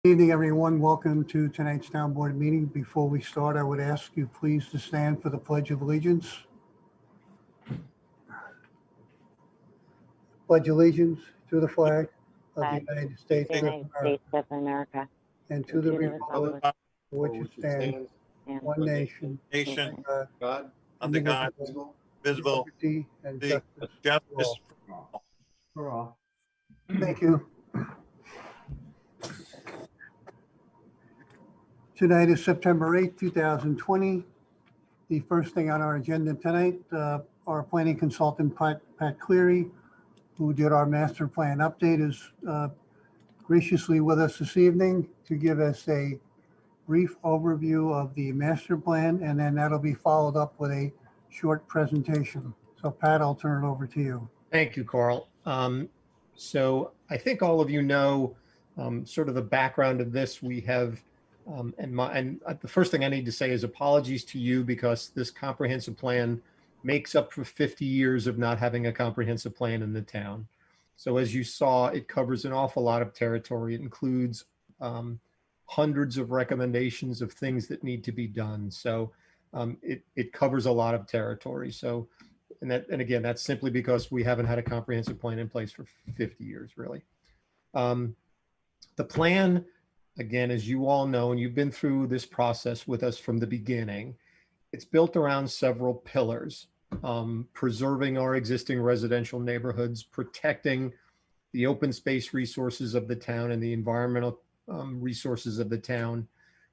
Good evening, everyone. Welcome to tonight's town board meeting. Before we start, I would ask you please to stand for the Pledge of Allegiance. Pledge allegiance to the flag of the United States of America, and to the republic for which it stands, and one nation, Nation, God, under God, indivisible, visible, liberty and the justice justice for all. Thank you. Tonight is September 8th, 2020. The first thing on our agenda tonight, our planning consultant, Pat Cleary, who did our master plan update, is graciously with us this evening to give us a brief overview of the master plan, and then that'll be followed up with a short presentation. So Pat, I'll turn it over to you. Thank you, Carl. So I think all of you know sort of the background of this. We have, and the first thing I need to say is apologies to you because this comprehensive plan makes up for 50 years of not having a comprehensive plan in the town. So as you saw, it covers an awful lot of territory. It includes hundreds of recommendations of things that need to be done. So it covers a lot of territory. So, and again, that's simply because we haven't had a comprehensive plan in place for 50 years, really. The plan, again, as you all know, and you've been through this process with us from the beginning, it's built around several pillars: preserving our existing residential neighborhoods, protecting the open space resources of the town and the environmental resources of the town,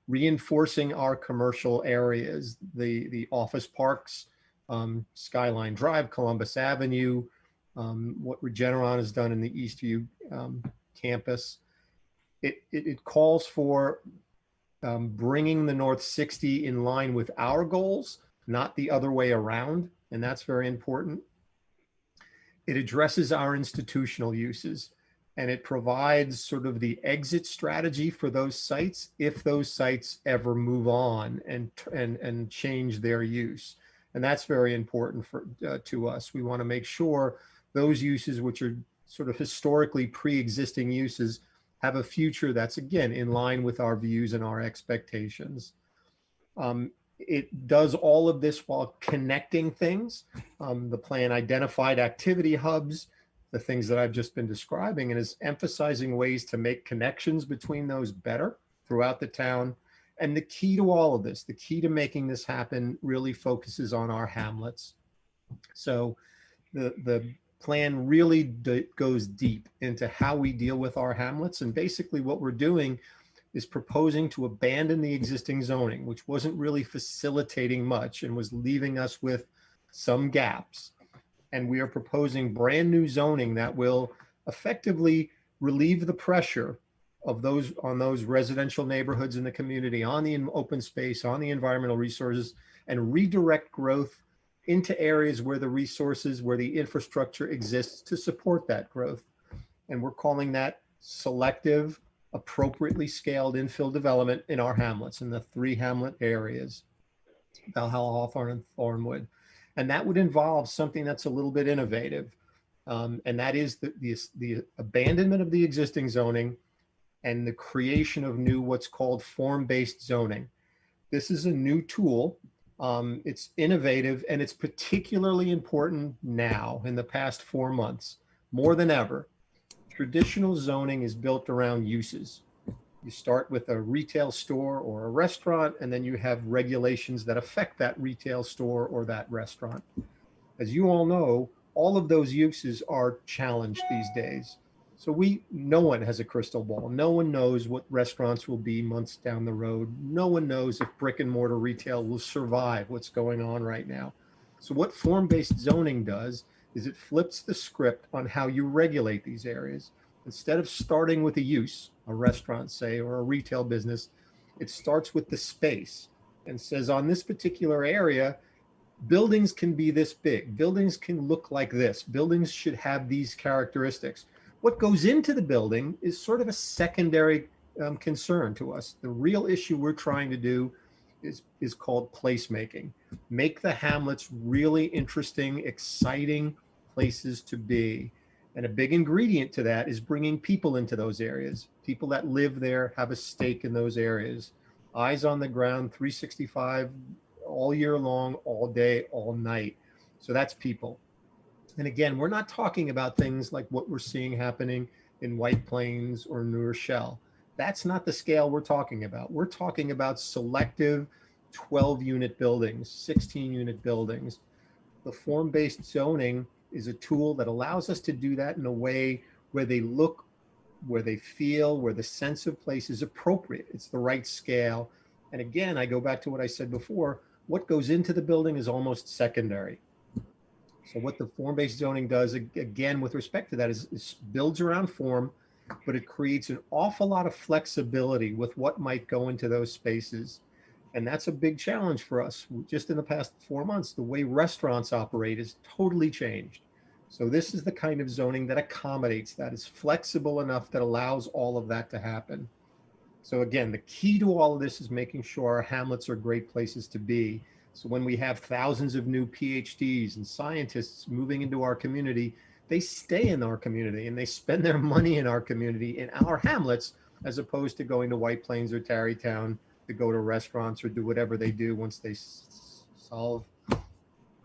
reinforcing our commercial areas, the office parks, Skyline Drive, Columbus Avenue, what Regeneron has done in the Eastview campus. It calls for bringing the North 60 in line with our goals, not the other way around, and that's very important. It addresses our institutional uses, and it provides sort of the exit strategy for those sites if those sites ever move on and change their use. And that's very important to us. We want to make sure those uses, which are sort of historically pre-existing uses, have a future that's, again, in line with our views and our expectations. It does all of this while connecting things. The plan identified activity hubs, the things that I've just been describing, and is emphasizing ways to make connections between those better throughout the town. And the key to all of this, the key to making this happen, really focuses on our hamlets. So the plan really goes deep into how we deal with our hamlets. And basically what we're doing is proposing to abandon the existing zoning, which wasn't really facilitating much and was leaving us with some gaps. And we are proposing brand new zoning that will effectively relieve the pressure of those residential neighborhoods in the community, on the open space, on the environmental resources, and redirect growth into areas where the resources, where the infrastructure exists to support that growth. And we're calling that selective, appropriately scaled infill development in our hamlets, in the 3 hamlet areas, Valhalla, Hawthorne, and Thornwood. And that would involve something that's a little bit innovative. And that is the abandonment of the existing zoning and the creation of new, what's called form-based zoning. This is a new tool. It's innovative, and it's particularly important now in the past 4 months, more than ever. Traditional zoning is built around uses. You start with a retail store or a restaurant, and then you have regulations that affect that retail store or that restaurant. As you all know, all of those uses are challenged these days. So no one has a crystal ball. No one knows what restaurants will be months down the road. No one knows if brick and mortar retail will survive what's going on right now. So what form-based zoning does is it flips the script on how you regulate these areas. Instead of starting with a use, a restaurant, say, or a retail business, it starts with the space and says, on this particular area, buildings can be this big. Buildings can look like this. Buildings should have these characteristics. What goes into the building is sort of a secondary concern to us. The real issue we're trying to do is called placemaking. Make the hamlets really interesting, exciting places to be. And a big ingredient to that is bringing people into those areas. People that live there have a stake in those areas. Eyes on the ground, 365, all year long, all day, all night. So that's people. And again, we're not talking about things like what we're seeing happening in White Plains or New Rochelle. That's not the scale we're talking about. We're talking about selective 12-unit buildings, 16-unit buildings. The form-based zoning is a tool that allows us to do that in a way where they look, where they feel, where the sense of place is appropriate. It's the right scale. And again, I go back to what I said before, what goes into the building is almost secondary. So what the form-based zoning does, again, with respect to that, is builds around form, but it creates an awful lot of flexibility with what might go into those spaces. And that's a big challenge for us. Just in the past 4 months, the way restaurants operate is totally changed. So this is the kind of zoning that accommodates that, is flexible enough that allows all of that to happen. So again, the key to all of this is making sure our hamlets are great places to be. So when we have thousands of new PhDs and scientists moving into our community, they stay in our community and they spend their money in our community, in our hamlets, as opposed to going to White Plains or Tarrytown to go to restaurants or do whatever they do once they solve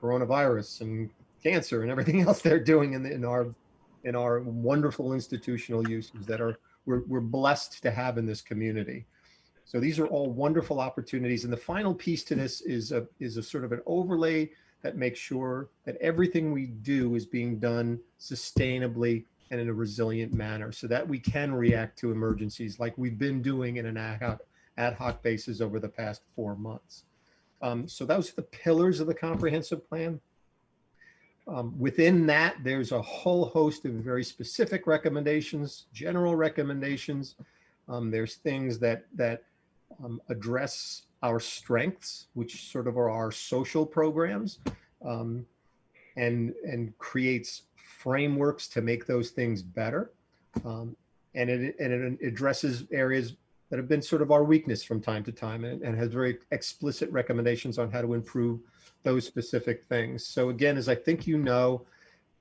coronavirus and cancer and everything else they're doing in our wonderful institutional uses that we're blessed to have in this community. So these are all wonderful opportunities. And the final piece to this is a sort of an overlay that makes sure that everything we do is being done sustainably and in a resilient manner so that we can react to emergencies like we've been doing in an ad hoc basis over the past 4 months. So those are the pillars of the comprehensive plan. Within that, there's a whole host of very specific recommendations, general recommendations. There's things that address our strengths, which sort of are our social programs, and creates frameworks to make those things better. And it addresses areas that have been sort of our weakness from time to time, and has very explicit recommendations on how to improve those specific things. So again, as I think you know,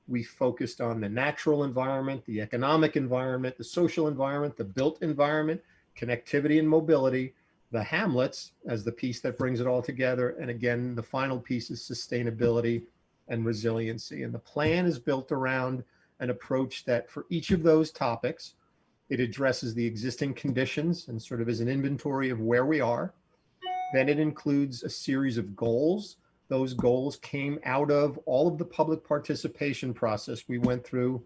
we focused on the natural environment, the economic environment, the social environment, the built environment, connectivity and mobility, the hamlets as the piece that brings it all together. And again, the final piece is sustainability and resiliency. And the plan is built around an approach that for each of those topics, it addresses the existing conditions and sort of is an inventory of where we are. Then it includes a series of goals. Those goals came out of all of the public participation process we went through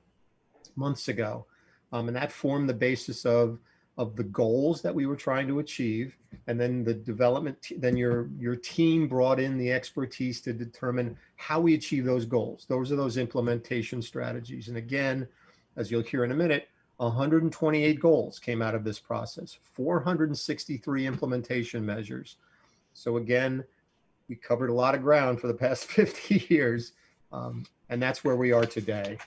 months ago. And that formed the basis of the goals that we were trying to achieve. And then the development, then your team brought in the expertise to determine how we achieve those goals. Those are those implementation strategies. And again, as you'll hear in a minute, 128 goals came out of this process, 463 implementation measures. So again, we covered a lot of ground for the past 50 years, and that's where we are today.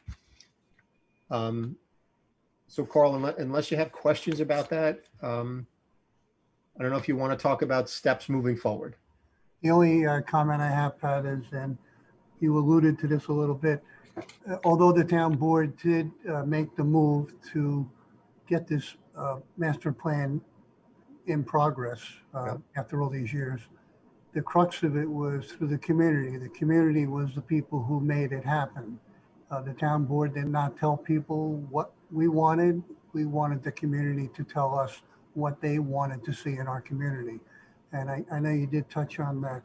So Carl, unless you have questions about that, I don't know if you want to talk about steps moving forward. The only comment I have, Pat, is, and you alluded to this a little bit, although the town board did make the move to get this master plan in progress after all these years, the crux of it was through the community. The community was the people who made it happen. The town board did not tell people what we wanted. We wanted the community to tell us what they wanted to see in our community. And I know you did touch on that.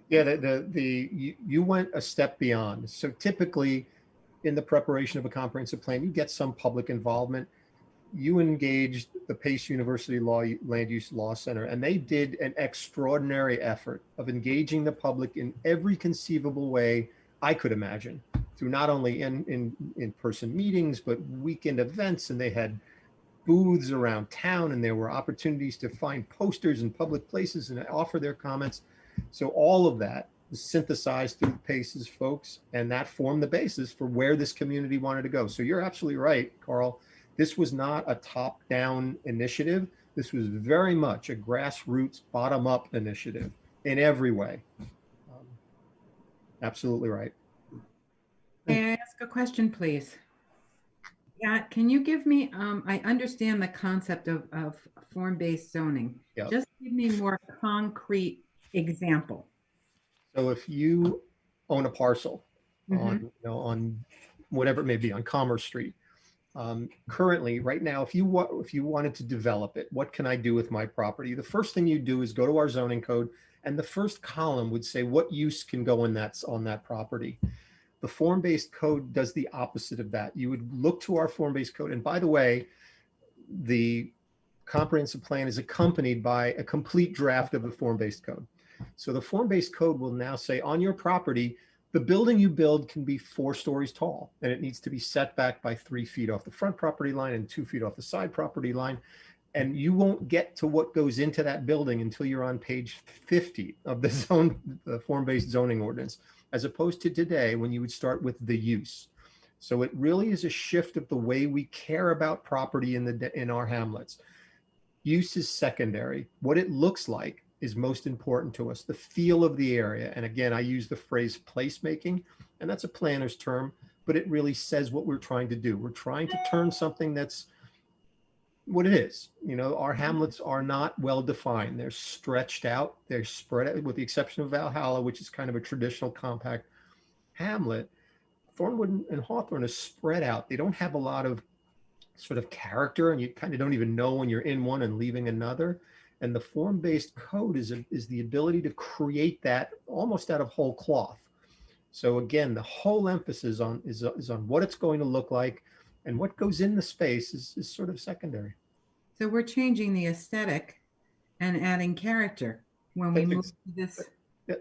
Yeah, you went a step beyond. So typically in the preparation of a comprehensive plan, you get some public involvement. You engaged the Pace University Land Use Law Center, and they did an extraordinary effort of engaging the public in every conceivable way I could imagine, through not only in-person meetings, but weekend events. And they had booths around town, and there were opportunities to find posters in public places and offer their comments. So all of that was synthesized through the Pace's folks, and that formed the basis for where this community wanted to go. So you're absolutely right, Carl. This was not a top-down initiative. This was very much a grassroots, bottom-up initiative in every way. Absolutely right. May I ask a question, please? Yeah, can you give me, I understand the concept of form-based zoning. Yeah. Just give me more concrete example. So if you own a parcel on, Mhm. on whatever it may be on Commerce Street, currently, right now, if you wanted to develop it, what can I do with my property? The first thing you do is go to our zoning code, and the first column would say what use can go in on that property. The form-based code does the opposite of that. You would look to our form-based code, and by the way, the comprehensive plan is accompanied by a complete draft of the form-based code. So the form-based code will now say on your property, the building you build can be 4 stories tall, and it needs to be set back by 3 feet off the front property line and 2 feet off the side property line. And you won't get to what goes into that building until you're on page 50 of the form-based zoning ordinance, as opposed to today when you would start with the use. So it really is a shift of the way we care about property in our hamlets. Use is secondary. What it looks like is most important to us, the feel of the area. And again, I use the phrase placemaking, and that's a planner's term, but it really says what we're trying to do. We're trying to turn something that's what it is. Our hamlets are not well defined. They're stretched out. They're spread out, with the exception of Valhalla, which is kind of a traditional compact hamlet. Thornwood and Hawthorne is spread out. They don't have a lot of sort of character, and you kind of don't even know when you're in one and leaving another. And the form-based code is the ability to create that almost out of whole cloth. So again, the whole emphasis is on what it's going to look like, and what goes in the space is sort of secondary. So we're changing the aesthetic and adding character when we move to this.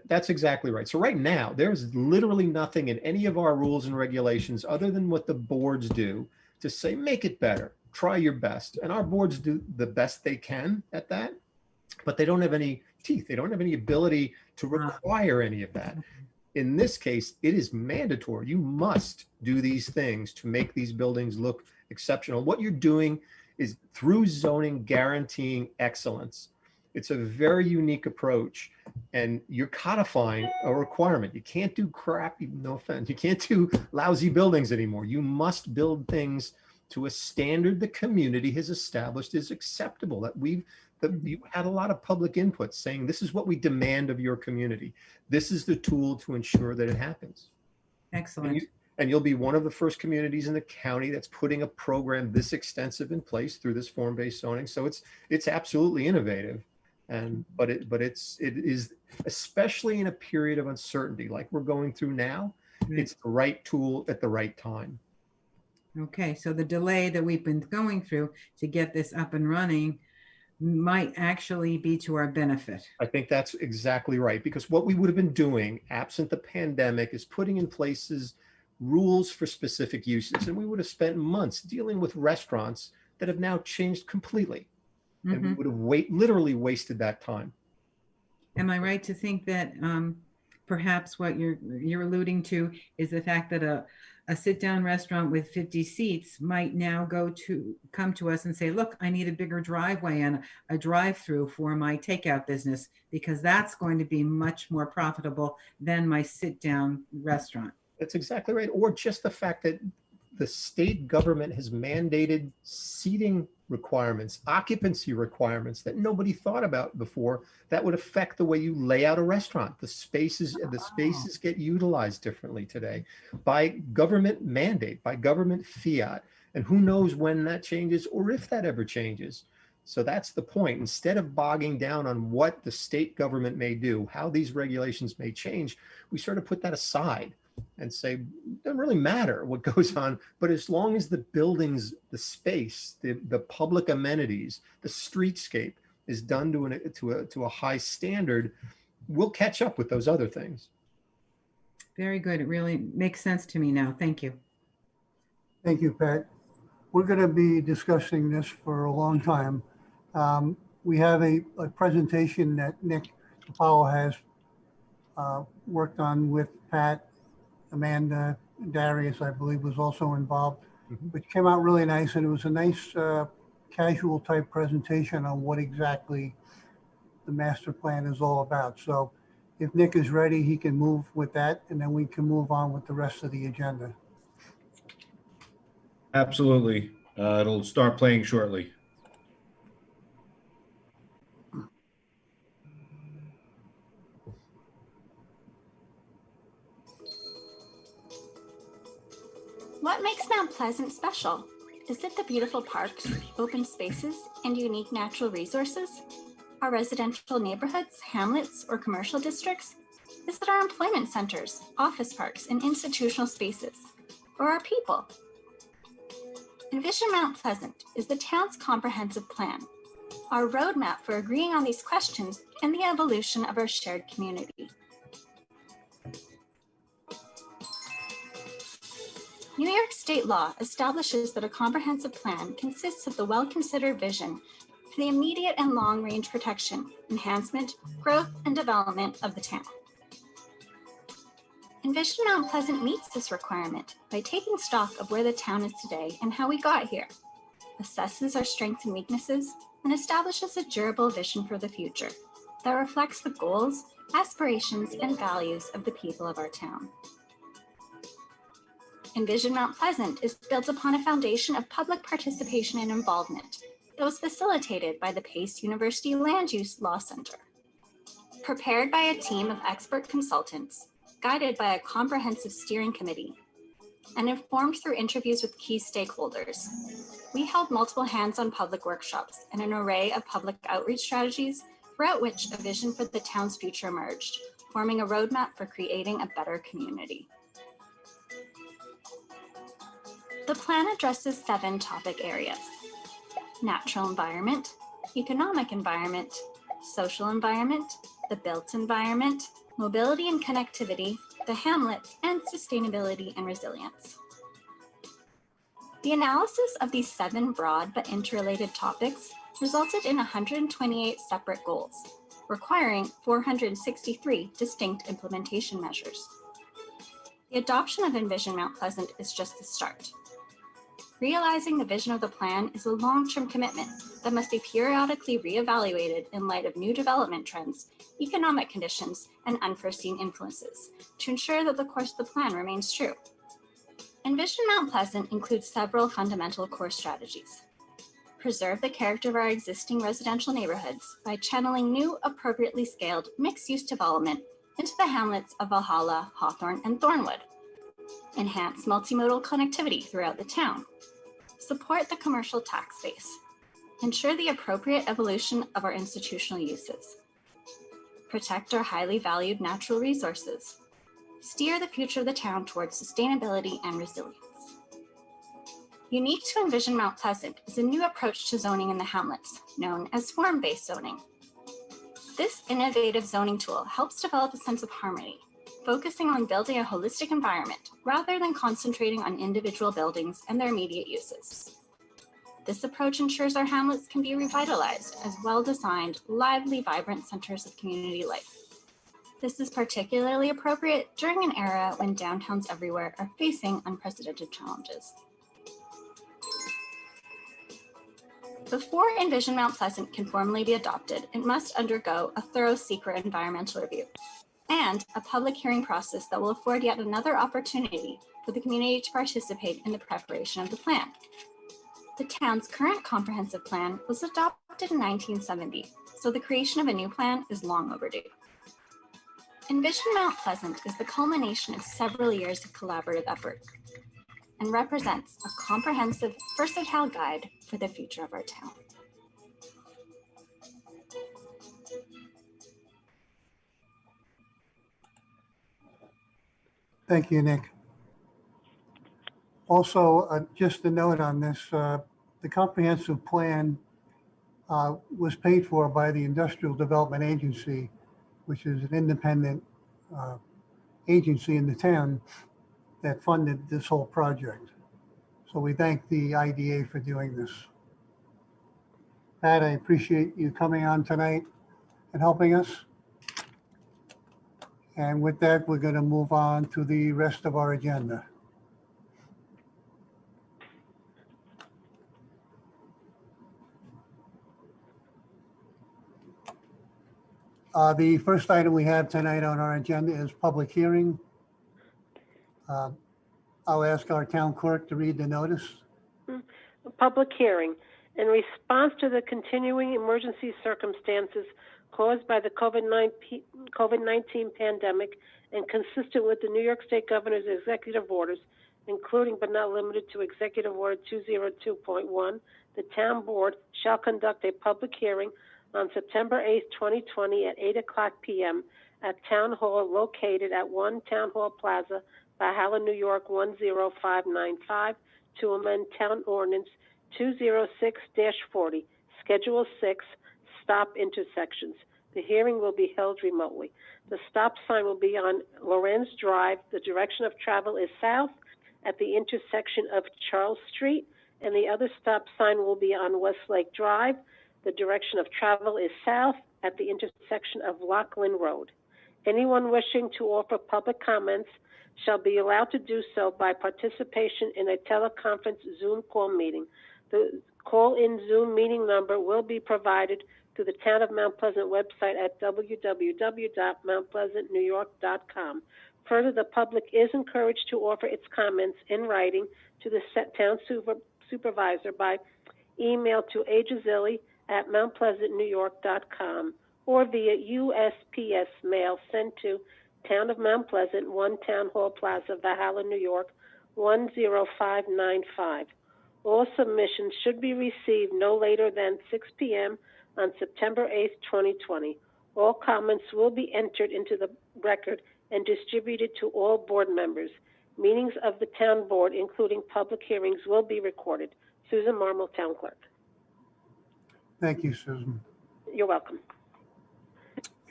That's exactly right. So right now, there's literally nothing in any of our rules and regulations other than what the boards do to say, make it better, try your best. And our boards do the best they can at that, but they don't have any teeth. They don't have any ability to require any of that. In this case, it is mandatory. You must do these things to make these buildings look exceptional. What you're doing is, through zoning, guaranteeing excellence. It's a very unique approach, and you're codifying a requirement. You can't do crappy, no offense, you can't do lousy buildings anymore. You must build things to a standard the community has established is acceptable. You had a lot of public input saying, this is what we demand of your community. This is the tool to ensure that it happens. Excellent. And you'll be one of the first communities in the county that's putting a program this extensive in place through this form-based zoning. So it's absolutely innovative. But it is, especially in a period of uncertainty like we're going through now, it's the right tool at the right time. Okay, so the delay that we've been going through to get this up and running might actually be to our benefit. I think that's exactly right, because what we would have been doing absent the pandemic is putting in places rules for specific uses, and we would have spent months dealing with restaurants that have now changed completely. And we would have literally wasted that time. Am I right to think that perhaps what you're alluding to is the fact that a sit-down restaurant with 50 seats might now come to us and say, look, I need a bigger driveway and a drive-through for my takeout business, because that's going to be much more profitable than my sit-down restaurant. That's exactly right. Or just the fact that the state government has mandated seating requirements, occupancy requirements that nobody thought about before, that would affect the way you lay out a restaurant. The spaces get utilized differently today by government mandate, by government fiat. And who knows when that changes or if that ever changes. So that's the point. Instead of bogging down on what the state government may do, how these regulations may change, we sort of put that aside and say, it doesn't really matter what goes on, but as long as the buildings, the space, the public amenities, the streetscape is done to a high standard, we'll catch up with those other things. Very good. It really makes sense to me now. Thank you. Thank you, Pat. We're going to be discussing this for a long time. We have a presentation that Nick Powell has worked on with Pat. Amanda Darius, I believe, was also involved, which came out really nice. And it was a nice casual type presentation on what exactly the master plan is all about. So if Nick is ready, he can move with that, and then we can move on with the rest of the agenda. Absolutely. It'll start playing shortly. What makes Mount Pleasant special? Is it the beautiful parks, open spaces, and unique natural resources? Our residential neighborhoods, hamlets, or commercial districts? Is it our employment centers, office parks, and institutional spaces? Or our people? Envision Mount Pleasant is the town's comprehensive plan, our roadmap for agreeing on these questions and the evolution of our shared community. New York state law establishes that a comprehensive plan consists of the well-considered vision for the immediate and long-range protection, enhancement, growth, and development of the town. Envision Mount Pleasant meets this requirement by taking stock of where the town is today and how we got here, assesses our strengths and weaknesses, and establishes a durable vision for the future that reflects the goals, aspirations, and values of the people of our town. Envision Mount Pleasant is built upon a foundation of public participation and involvement that was facilitated by the Pace University Land Use Law Center. Prepared by a team of expert consultants, guided by a comprehensive steering committee, and informed through interviews with key stakeholders, we held multiple hands-on public workshops and an array of public outreach strategies throughout which a vision for the town's future emerged, forming a roadmap for creating a better community. The plan addresses 7 topic areas: natural environment, economic environment, social environment, the built environment, mobility and connectivity, the hamlets, and sustainability and resilience. The analysis of these 7 broad but interrelated topics resulted in 128 separate goals, requiring 463 distinct implementation measures. The adoption of Envision Mount Pleasant is just the start. Realizing the vision of the plan is a long-term commitment that must be periodically reevaluated in light of new development trends, economic conditions, and unforeseen influences to ensure that the course of the plan remains true. Envision Mount Pleasant includes several fundamental core strategies. Preserve the character of our existing residential neighborhoods by channeling new, appropriately scaled mixed-use development into the hamlets of Valhalla, Hawthorne, and Thornwood. Enhance multimodal connectivity throughout the town. Support the commercial tax base. Ensure the appropriate evolution of our institutional uses. Protect our highly valued natural resources. Steer the future of the town towards sustainability and resilience. Unique to Envision Mount Pleasant is a new approach to zoning in the hamlets, known as form-based zoning. This innovative zoning tool helps develop a sense of harmony, focusing on building a holistic environment rather than concentrating on individual buildings and their immediate uses. This approach ensures our hamlets can be revitalized as well-designed, lively, vibrant centers of community life. This is particularly appropriate during an era when downtowns everywhere are facing unprecedented challenges. Before Envision Mount Pleasant can formally be adopted, it must undergo a thorough secret environmental review and a public hearing process that will afford yet another opportunity for the community to participate in the preparation of the plan. The town's current comprehensive plan was adopted in 1970, so the creation of a new plan is long overdue. Envision Mount Pleasant is the culmination of several years of collaborative effort and represents a comprehensive, versatile guide for the future of our town. Thank you, Nick. Also, just a note on this, the comprehensive plan was paid for by the Industrial Development Agency, which is an independent agency in the town that funded this whole project. So we thank the IDA for doing this. Pat, I appreciate you coming on tonight and helping us. And with that, we're going to move on to the rest of our agenda. The first item we have tonight on our agenda is public hearing. I'll ask our town clerk to read the notice. A public hearing. In response to the continuing emergency circumstances caused by the COVID-19 pandemic and consistent with the New York State Governor's executive orders, including but not limited to Executive Order 202.1, the Town Board shall conduct a public hearing on September 8, 2020 at 8:00 p.m. at Town Hall located at 1 Town Hall Plaza, Valhalla, New York 10595 to amend Town Ordinance 206-40, Schedule 6, stop intersections. The hearing will be held remotely. The stop sign will be on Lorenz Drive. The direction of travel is south at the intersection of Charles Street, and the other stop sign will be on Westlake Drive. The direction of travel is south at the intersection of Lachlan Road. Anyone wishing to offer public comments shall be allowed to do so by participation in a teleconference Zoom call meeting. The call-in Zoom meeting number will be provided through the Town of Mount Pleasant website at www.mountpleasantnewyork.com. Further, the public is encouraged to offer its comments in writing to the town supervisor by email to agazilli@mountpleasantnewyork.com or via USPS mail sent to Town of Mount Pleasant, 1 Town Hall Plaza, Valhalla, New York 10595. All submissions should be received no later than 6 p.m. on September 8, 2020. All comments will be entered into the record and distributed to all board members. Meetings of the Town Board, including public hearings, will be recorded. Susan Marmel, Town Clerk. Thank you, Susan. You're welcome.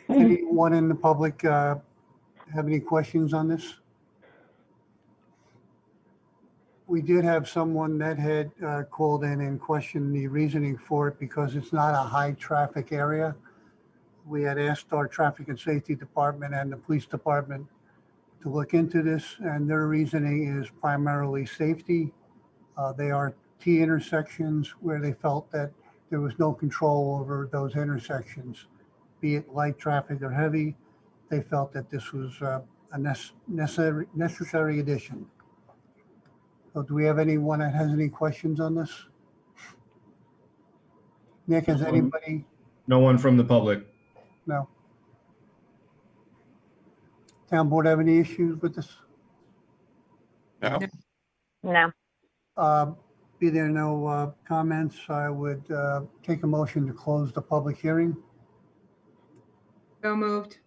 Anyone in the public have any questions on this? We did have someone that had called in and questioned the reasoning for it because it's not a high traffic area. We had asked our traffic and safety department and the police department to look into this, and their reasoning is primarily safety. They are T intersections where they felt that there was no control over those intersections, be it light traffic or heavy. They felt that this was a necessary addition. So do we have anyone that has any questions on this? Nick, has anybody? No one from the public. No. Town board have any issues with this? No. No. Be there no comments, I would take a motion to close the public hearing. So moved.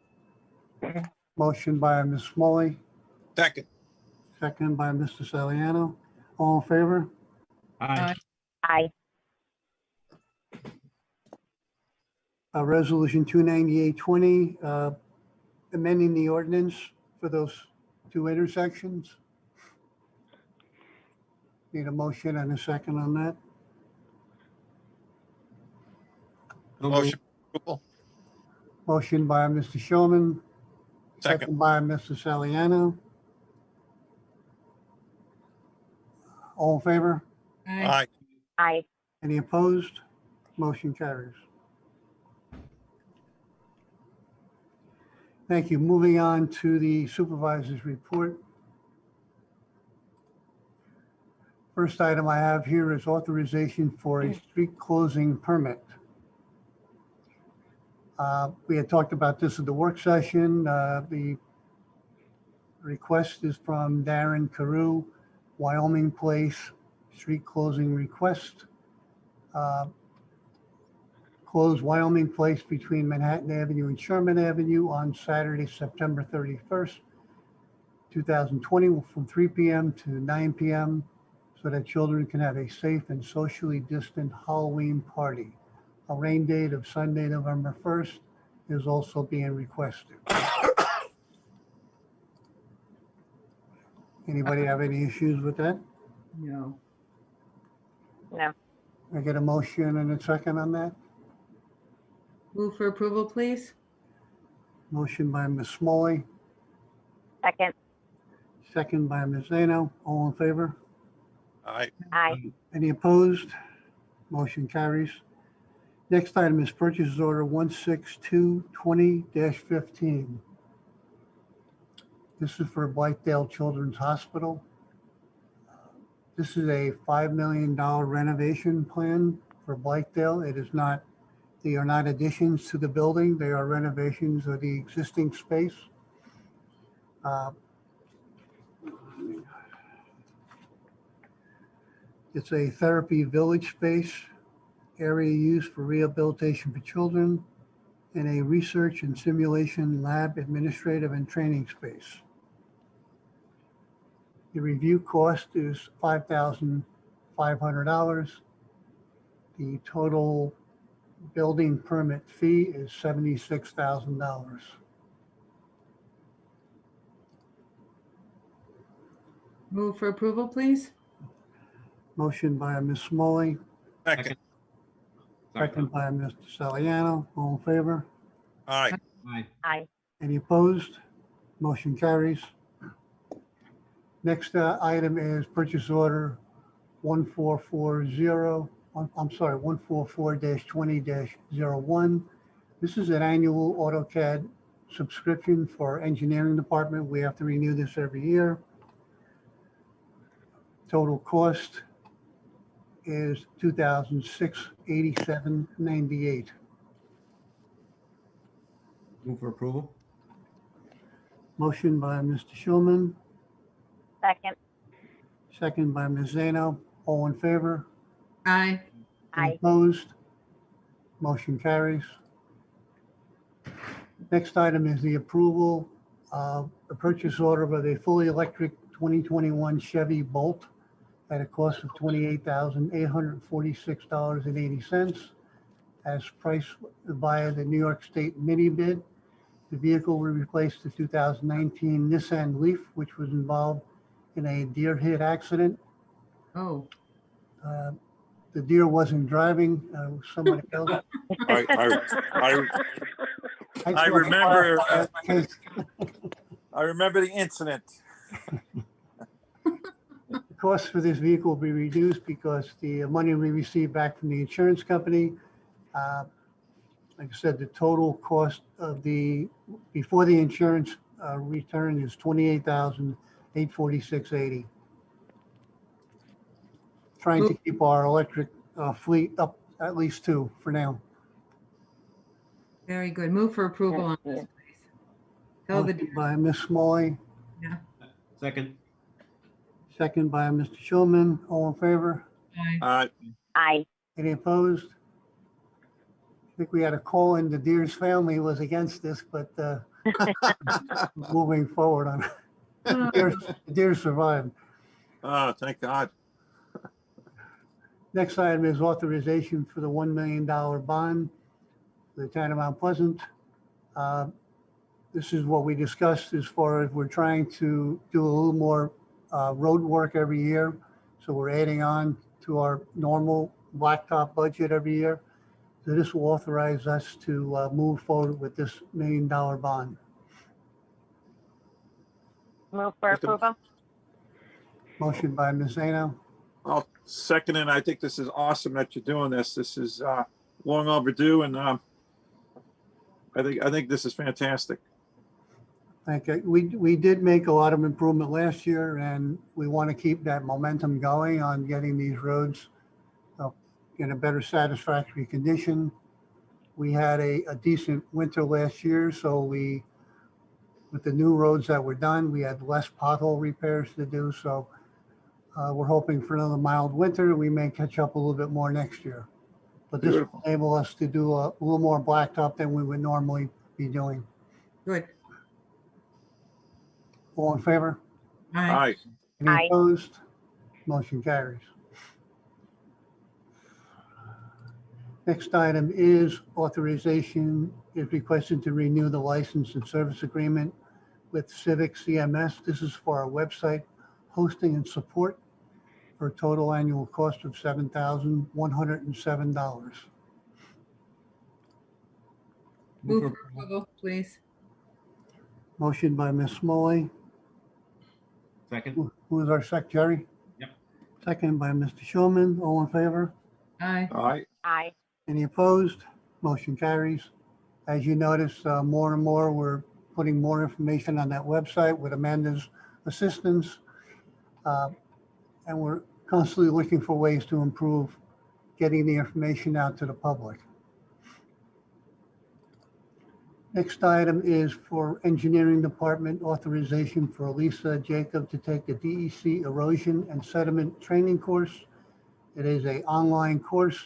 Motion by Ms. Smalley, Second. second by Mr. Saliano. All in favor? Aye. Aye. Resolution 29820, amending the ordinance for those two intersections. Need a motion and a second on that. Motion approval. Motion by Mr. Showman, Second. second by Mr. Saliano. All in favor? Aye. Aye. Any opposed? Motion carries. Thank you. Moving on to the supervisor's report. First item I have here is authorization for a street closing permit. We had talked about this at the work session. The request is from Darren Carew, Wyoming Place, street closing request. Close Wyoming Place between Manhattan Avenue and Sherman Avenue on Saturday, September 31st, 2020 from 3 p.m. to 9 p.m. so that children can have a safe and socially distant Halloween party. A rain date of Sunday, November 1st is also being requested. Anybody have any issues with that? No. No. I get a motion and a second on that? Move for approval, please. Motion by Ms. Smalley, Second. second by Ms. Zano. All in favor? Aye. Aye. Any opposed? Motion carries. Next item is purchase order 16220-15. This is for Blythedale Children's Hospital. This is a $5 million renovation plan for Blythedale. It is not, they are not additions to the building. They are renovations of the existing space. It's a therapy village space, area used for rehabilitation for children, and a research and simulation lab, administrative and training space. The review cost is $5,500. The total building permit fee is $76,000. Move for approval, please. Motion by Ms. Smalley, Second. second by Mr. Saliano. All in favor? Aye. Aye. Any opposed? Motion carries. Next item is purchase order 144-20-01. This is an annual AutoCAD subscription for our engineering department. We have to renew this every year. Total cost is $2,687.98. Move for approval. Motion by Mr. Schulman, Second. second by Ms. Zano. All in favor? Aye. Any Aye. opposed? Motion carries. Next item is the approval of the purchase order of a fully electric 2021 Chevy Bolt at a cost of $28,846.80 as priced via the New York State mini bid. The vehicle will replace the 2019 Nissan Leaf, which was involved in a deer hit accident. Oh, The deer wasn't driving, it was somebody else. I remember, Case. I remember the incident. The cost for this vehicle will be reduced because the money we received back from the insurance company, like I said, the total cost of before the insurance return is $28,846.80. Trying to keep our electric fleet up at least 2 for now. very good. Move for approval on this, please. Tell the Motion by Ms. Smalley, Second. second by Mr. Schulman. All in favor? Aye. Aye. Any opposed? I think we had a call in. The deer's family was against this, but moving forward on it. The deer survived. Oh, thank God. Next item is authorization for the $1 million bond for the town of Mount Pleasant. This is what we discussed as far as we're trying to do a little more road work every year. So we're adding on to our normal blacktop budget every year. So this will authorize us to move forward with this $1 million bond. Move for approval. Motion by Ms. Zano, I'll second it. I think this is awesome that you're doing this. This is long overdue, and I think this is fantastic. thank you. We did make a lot of improvement last year, and we want to keep that momentum going on getting these roads in a better satisfactory condition. We had a decent winter last year, so with the new roads that were done, we had less pothole repairs to do. So we're hoping for another mild winter. We may catch up a little bit more next year. But this will enable us to do a little more blacktop than we would normally be doing. Good. All in favor? Aye. Aye. Any Aye. opposed? Motion carries. Next item is authorization is requested to renew the license and service agreement with Civic CMS. This is for our website hosting and support for a total annual cost of $7,107. Move for approval, please. Motion by Ms. Smalley. Second. Who is our secretary? Yep. Second by Mr. Schulman. All in favor? Aye. Aye. Aye. Any opposed? Motion carries. As you notice, more and more, we're putting more information on that website with Amanda's assistance. And we're constantly looking for ways to improve getting the information out to the public. Next item is for Engineering Department authorization for Lisa Jacob to take the DEC Erosion and Sediment Training course. It is an online course.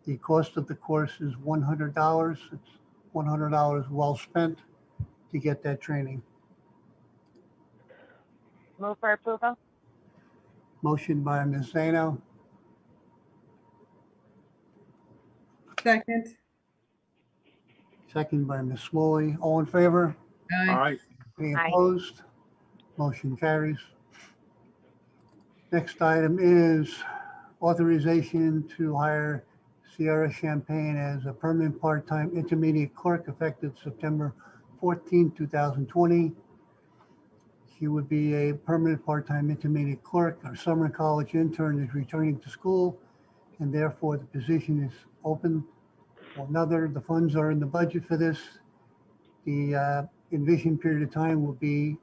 The cost of the course is $100. It's $100 well spent to get that training. Move for approval. Motion by Ms. Zano, Second. second by Ms. Smalley. All in favor? All Aye. right, Any Aye. opposed? Motion carries. Next item is authorization to hire Sierra Champagne as a permanent part-time intermediate clerk effective September 14, 2020. She would be a permanent part-time intermediate clerk. Our summer college intern is returning to school, and therefore the position is open for another. The funds are in the budget for this. The envisioned period of time will be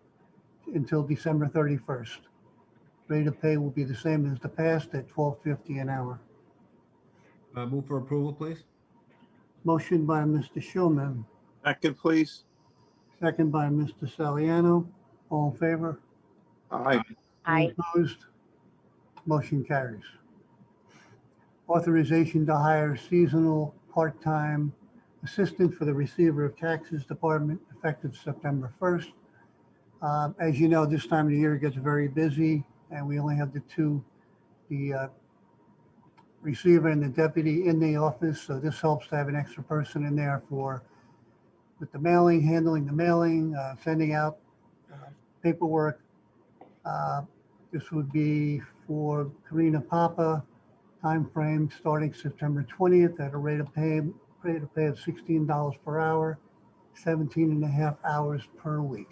until December 31st. Rate of pay will be the same as the past at $12.50 an hour. Move for approval, please. Motion by Mr. Schulman, second, please. second by Mr. Saliano. All in favor? Aye, Any Aye. opposed? Motion carries. Authorization to hire seasonal part-time assistant for the Receiver of Taxes Department effective September 1st. As you know, this time of the year it gets very busy, and we only have the receiver and the deputy in the office. So this helps to have an extra person in there with the mailing, handling the mailing, sending out paperwork. This would be for Karina Papa, time frame starting September 20th at a rate of pay of $16 per hour, 17 and a half hours per week.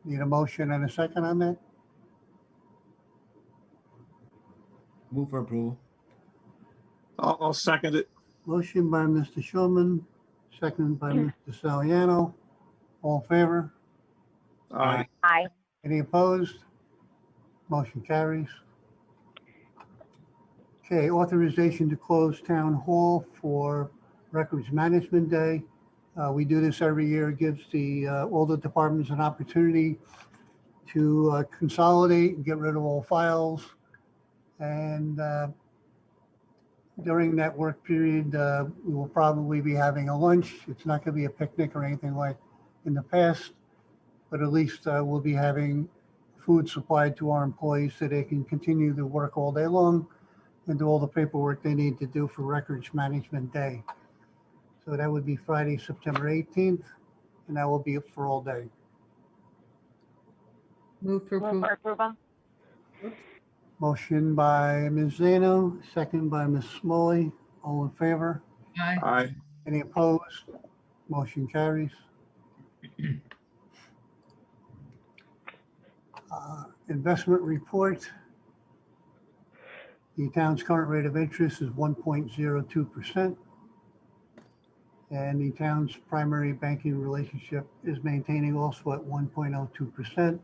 Need a motion and a second on that? Move for approval. I'll second it. Motion by Mr. Schulman, second by Mr. Saliano. All in favor? Aye, Aye. Any opposed? Motion carries. Okay, authorization to close town hall for Records Management Day. We do this every year. It gives all the departments an opportunity to consolidate and get rid of all files. And during that work period, we will probably be having a lunch. It's not going to be a picnic or anything like in the past, but at least we'll be having food supplied to our employees so they can continue to work all day long and do all the paperwork they need to do for Records Management Day. So that would be Friday, September 18th, and that will be up for all day. Move for Move approval. for approval. Motion by Ms. Zano, second by Ms. Smalley. All in favor? Aye. aye, Any opposed? Motion carries. Investment report. The town's current rate of interest is 1.02%. And the town's primary banking relationship is maintaining also at 1.02%.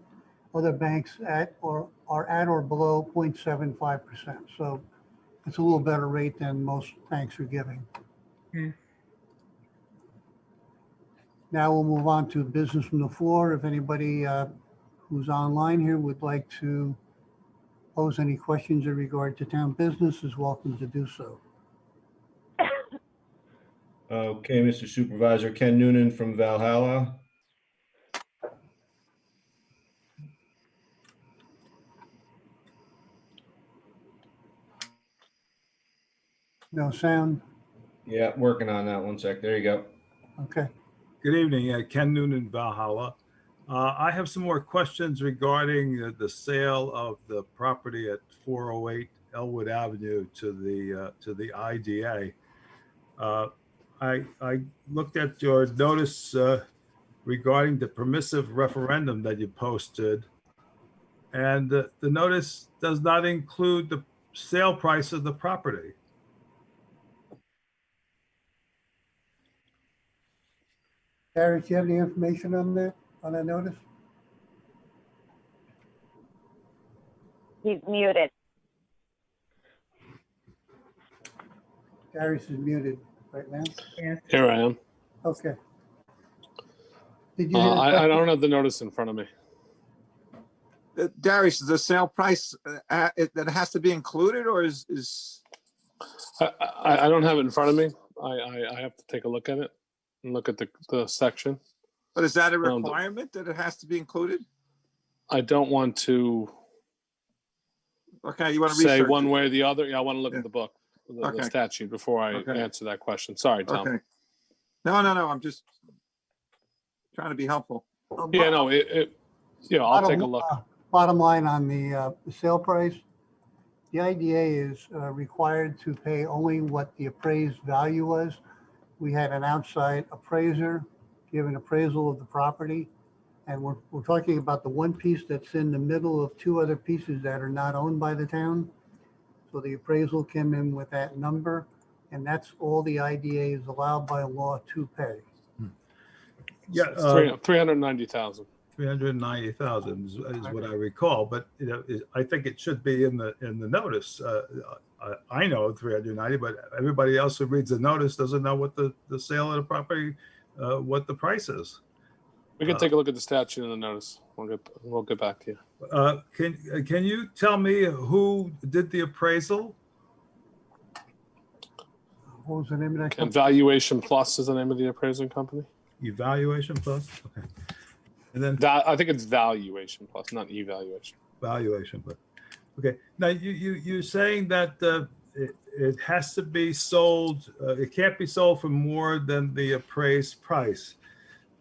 Other banks are at or below 0.75%. So it's a little better rate than most banks are giving. Okay. Now we'll move on to business from the floor. If anybody who's online here would like to pose any questions in regard to town business is welcome to do so. Okay, Mr. Supervisor, Ken Noonan from Valhalla. No sound? Yeah, working on that. One sec. There you go. Okay. Good evening, Ken Noonan, Valhalla. I have some more questions regarding the sale of the property at 408 Elwood Avenue to the IDA. I looked at your notice regarding the permissive referendum that you posted. And the notice does not include the sale price of the property. Gary, do you have any information on that notice? He's muted. Darius is muted right now. Yes. Here I am. Okay. Did you hear the I question? don't have the notice in front of me. Darius, is the sale price that has to be included, or is I don't have it in front of me. I have to take a look at it and look at the section. but is that a requirement that it has to be included? I don't want to Okay, you want to say research one it? way or the other. Yeah, I want to look Yeah. at the book, the Okay. statute before I Okay. answer that question. Sorry, Tom. Okay. No, I'm just trying to be helpful. Yeah, no, I'll take a look. Bottom line on the sale price, the IDA is required to pay only what the appraised value was. We had an outside appraiser give an appraisal of the property. And we're talking about the one piece that's in the middle of two other pieces that are not owned by the town. So the appraisal came in with that number, and that's all the IDA is allowed by law to pay. Yeah, It's 390,000. 390,000 is what I recall, but I think it should be in the notice. I know 390, but everybody else who reads the notice doesn't know what the sale of the property, what the price is. We can take a look at the statute and the notice. We'll get back to you. Can you tell me who did the appraisal? What was the name of that company? Valuation Plus is the name of the appraising company. Evaluation Plus. Okay, and then I think it's Valuation Plus, not Evaluation. Valuation Plus. Okay. Now you're saying that it has to be sold. It can't be sold for more than the appraised price.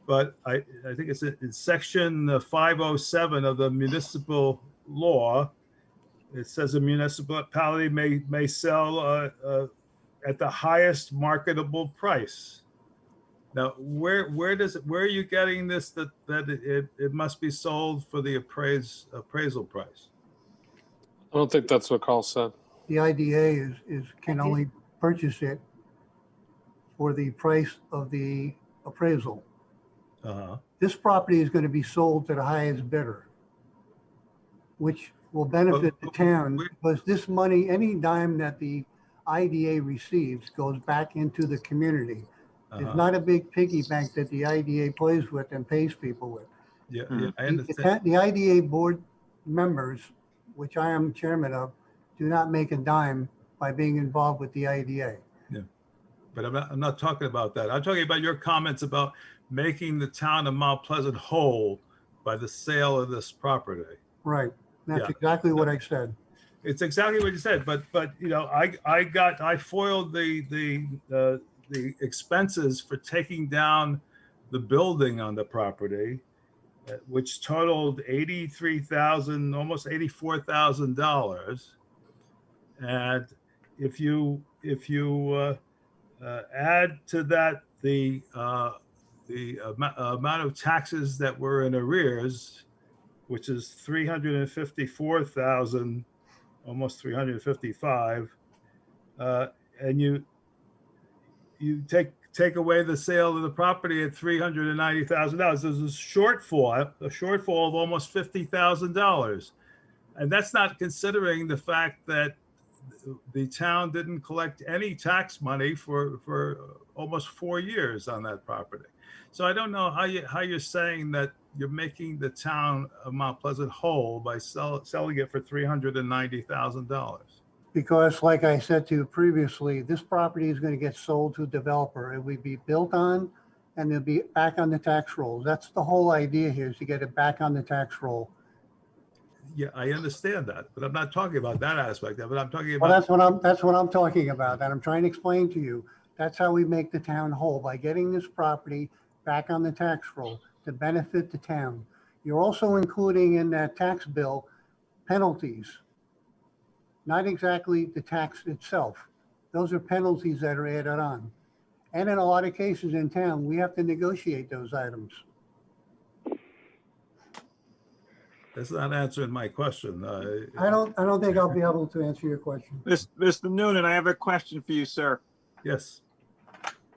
But I think it's in section 507 of the municipal law. It says a municipality may sell at the highest marketable price. Now, where are you getting this that it must be sold for the appraisal price? I don't think that's what Carl said. The IDA can only purchase it for the price of the appraisal. This property is going to be sold to the highest bidder, which will benefit the town because this money, any dime that the IDA receives goes back into the community. It's not a big piggy bank that the IDA plays with and pays people with. Yeah, I understand. The IDA board members, which I am chairman of, do not make a dime by being involved with the IDA. Yeah, but I'm not talking about that. I'm talking about your comments about making the town of Mount Pleasant whole by the sale of this property. Right. That's exactly what I said. It's exactly what you said, but I foiled the expenses for taking down the building on the property, which totaled $83,000, almost $84,000. And if you add to that the amount of taxes that were in arrears, which is 354,000, almost 355, and you take away the sale of the property at $390,000. There's a shortfall of almost $50,000, and that's not considering the fact that the town didn't collect any tax money for almost 4 years on that property. So I don't know how you're saying that you're making the town of Mount Pleasant whole by selling it for $390,000. Because like I said to you previously, this property is going to get sold to a developer. It will be built on and it'll be back on the tax rolls. That's the whole idea here, is to get it back on the tax roll. Yeah, I understand that, but I'm not talking about that aspect of it. I'm talking Well, about. that's what I'm talking about. And I'm trying to explain to you, that's how we make the town whole, by getting this property back on the tax roll to benefit the town. You're also including in that tax bill penalties, not exactly the tax itself. Those are penalties that are added on. And in a lot of cases in town, we have to negotiate those items. That's not answering my question. I don't think I'll be able to answer your question. Mr. Noonan, I have a question for you, sir. Yes,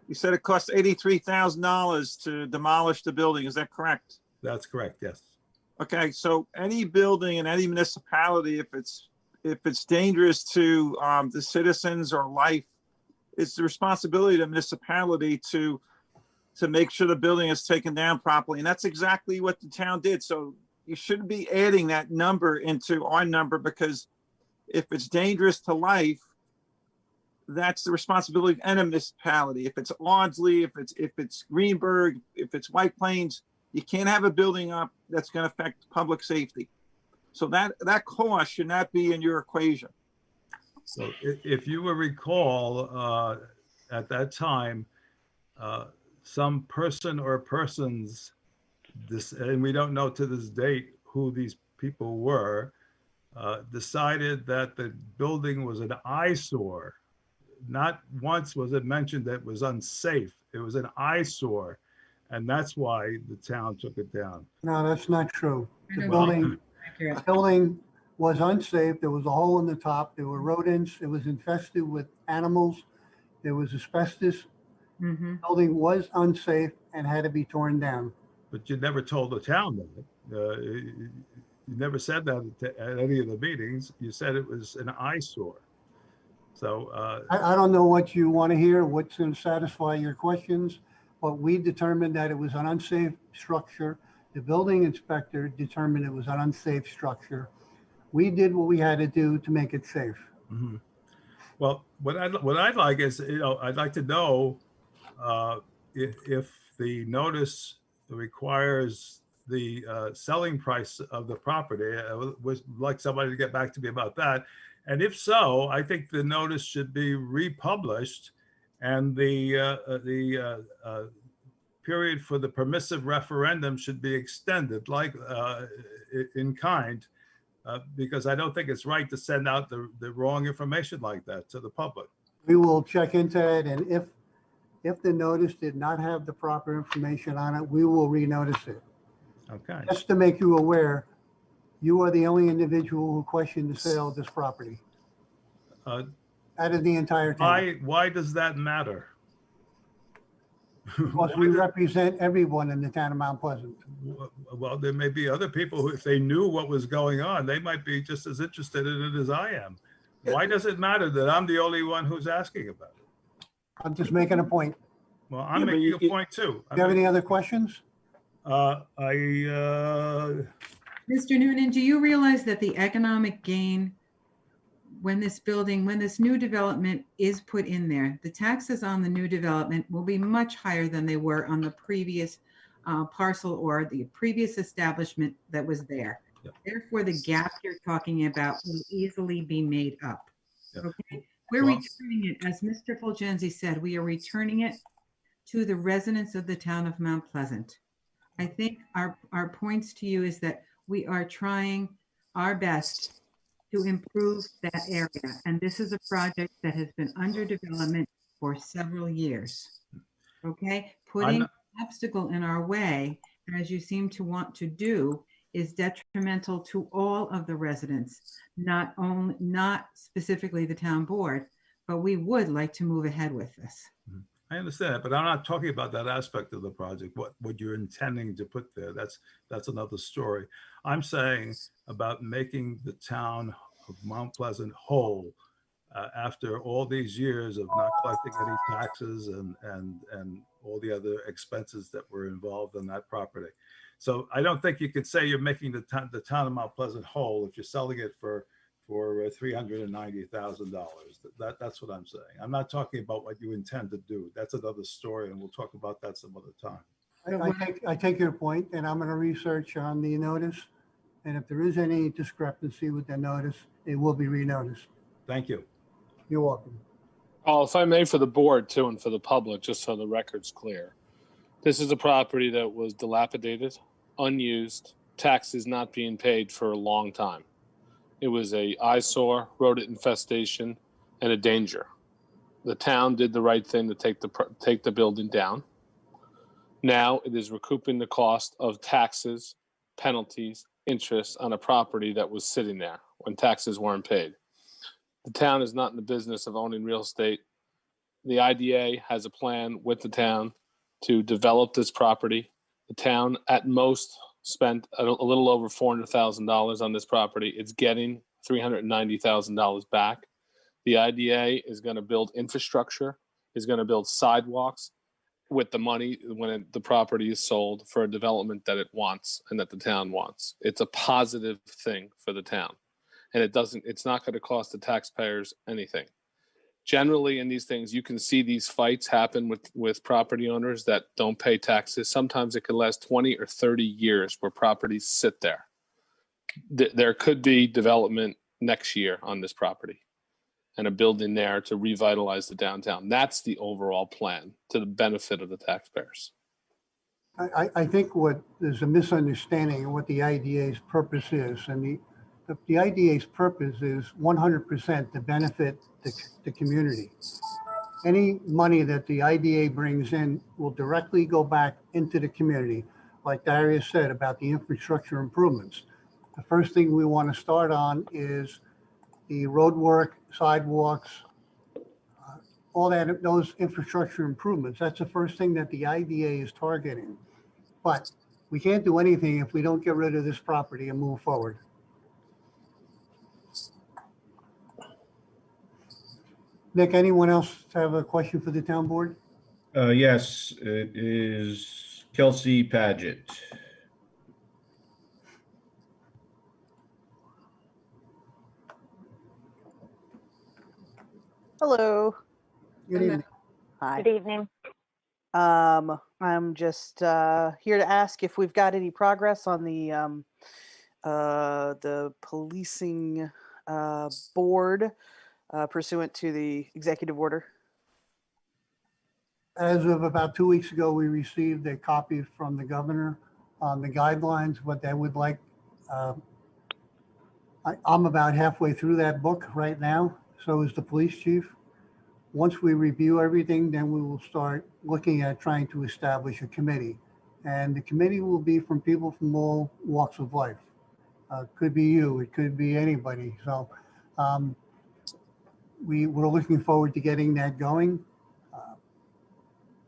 You said it costs $83,000 to demolish the building. Is that correct? that's correct. Yes. Okay, so any building in any municipality, if it's dangerous to the citizens or life, it's the responsibility of the municipality to make sure the building is taken down properly. And that's exactly what the town did. So you shouldn't be adding that number into our number, because if it's dangerous to life, that's the responsibility of any municipality. If it's Ardsley, if it's Greenberg, if it's White Plains, you can't have a building up that's going to affect public safety. So that cost should not be in your equation. So if you will recall, at that time, some person or persons, and we don't know to this date who these people were, decided that the building was an eyesore. Not once was it mentioned that it was unsafe. It was an eyesore. And that's why the town took it down. No, that's not true. The Well, building was unsafe. There was a hole in the top. There were rodents. It was infested with animals. There was asbestos. Mm-hmm. The building was unsafe and had to be torn down. But you never told the town that. You never said that at any of the meetings. You said it was an eyesore. So I don't know what you want to hear, what's going to satisfy your questions, but we determined that it was an unsafe structure. The building inspector determined it was an unsafe structure. We did what we had to do to make it safe. mhm. Well, what I'd like is, I'd like to know if the notice requires the selling price of the property. I would like somebody to get back to me about that. And if so, I think the notice should be republished, and the period for the permissive referendum should be extended, like in kind, because I don't think it's right to send out the wrong information like that to the public. We will check into it, and if the notice did not have the proper information on it, we will renotice it. Okay. Just to make you aware, you are the only individual who questioned the sale of this property Uh, out of the entire town. why does that matter? Because we represent everyone in the town of Mount Pleasant. Well, there may be other people who, if they knew what was going on, they might be just as interested in it as I am. Why does it matter that I'm the only one who's asking about it? I'm just making a point. Well, I'm Yeah, but making a point too. Do you have any other questions? Mr. Noonan, do you realize that the economic gain when this new development is put in there, the taxes on the new development will be much higher than they were on the previous parcel or the previous establishment that was there. Yep. Therefore, the gap you're talking about will easily be made up. Yep. Okay, we're Well- returning it, as Mr. Fulgenzi said, we are returning it to the residents of the town of Mount Pleasant. I think our points to you is that we are trying our best to improve that area. And this is a project that has been under development for several years. Okay, putting an obstacle in our way, as you seem to want to do, is detrimental to all of the residents, not specifically the town board, but we would like to move ahead with this. I understand that, but I'm not talking about that aspect of the project, what you're intending to put there. That's another story. I'm saying about making the town of Mount Pleasant whole after all these years of not collecting any taxes and all the other expenses that were involved in that property. So I don't think you could say you're making the town of Mount Pleasant whole if you're selling it for $390,000. That's what I'm saying. I'm not talking about what you intend to do. That's another story, and we'll talk about that some other time. I take your point, and I'm going to research on the notice. And if there is any discrepancy with the notice, it will be renoticed. Thank you. You're welcome. Oh, if I may, for the board too, and for the public, just so the record's clear. This is a property that was dilapidated, unused, taxes not being paid for a long time. It was a eyesore, rodent infestation, and a danger. The town did the right thing to take the building down. Now it is recouping the cost of taxes, penalties, interest on a property that was sitting there when taxes weren't paid. The town is not in the business of owning real estate. The IDA has a plan with the town to develop this property. The town at most spent a little over $400,000 on this property. It's getting $390,000 back. The IDA is going to build infrastructure, is going to build sidewalks with the money when the property is sold for a development that it wants and that the town wants. It's a positive thing for the town. And it's not going to cost the taxpayers anything. Generally in these things, you can see these fights happen with property owners that don't pay taxes. Sometimes it could last 20 or 30 years where properties sit there. There could be development next year on this property and a building there to revitalize the downtown. That's the overall plan to the benefit of the taxpayers. I think there's a misunderstanding of what the IDA's purpose is. And the IDA's purpose is 100% to benefit the community. Any money that the IDA brings in will directly go back into the community. Like Darius said about the infrastructure improvements. The first thing we want to start on is the road work, sidewalks, all that, those infrastructure improvements. That's the first thing that the IDA is targeting. But we can't do anything if we don't get rid of this property and move forward. Nick, anyone else have a question for the town board? Yes, it is Kelsey Paget. Hello. Good evening. Hi. Good evening. I'm just here to ask if we've got any progress on the policing board pursuant to the executive order. As of about 2 weeks ago, we received a copy from the governor on the guidelines, what they would like. I'm about halfway through that book right now. So is the police chief. Once we review everything, then we will start looking at trying to establish a committee. And the committee will be from people from all walks of life. Could be you, it could be anybody. So we're looking forward to getting that going.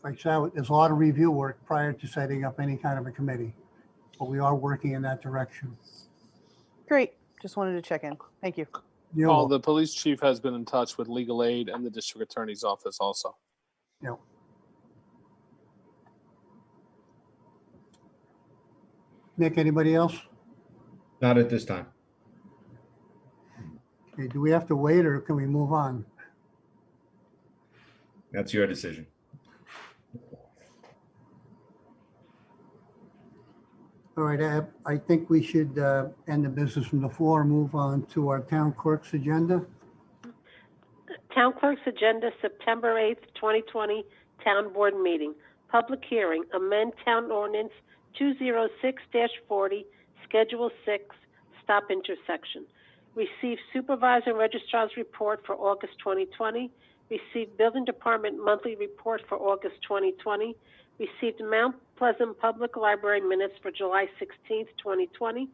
Like I said, there's a lot of review work prior to setting up any kind of a committee, but we are working in that direction. Great. Just wanted to check in. Thank you. The police chief has been in touch with legal aid and the district attorney's office also. Yeah. Nick, anybody else? Not at this time. Okay, do we have to wait or can we move on? That's your decision. All right, I think we should end the business from the floor, move on to our town clerk's agenda. Town clerk's agenda, September 8th, 2020, town board meeting. Public hearing, amend town ordinance 206-40, schedule 6, stop intersection. Receive supervisor and registrar's report for August 2020. Received building department monthly report for August 2020. Received Mount Pleasant Public Library minutes for July 16th, 2020.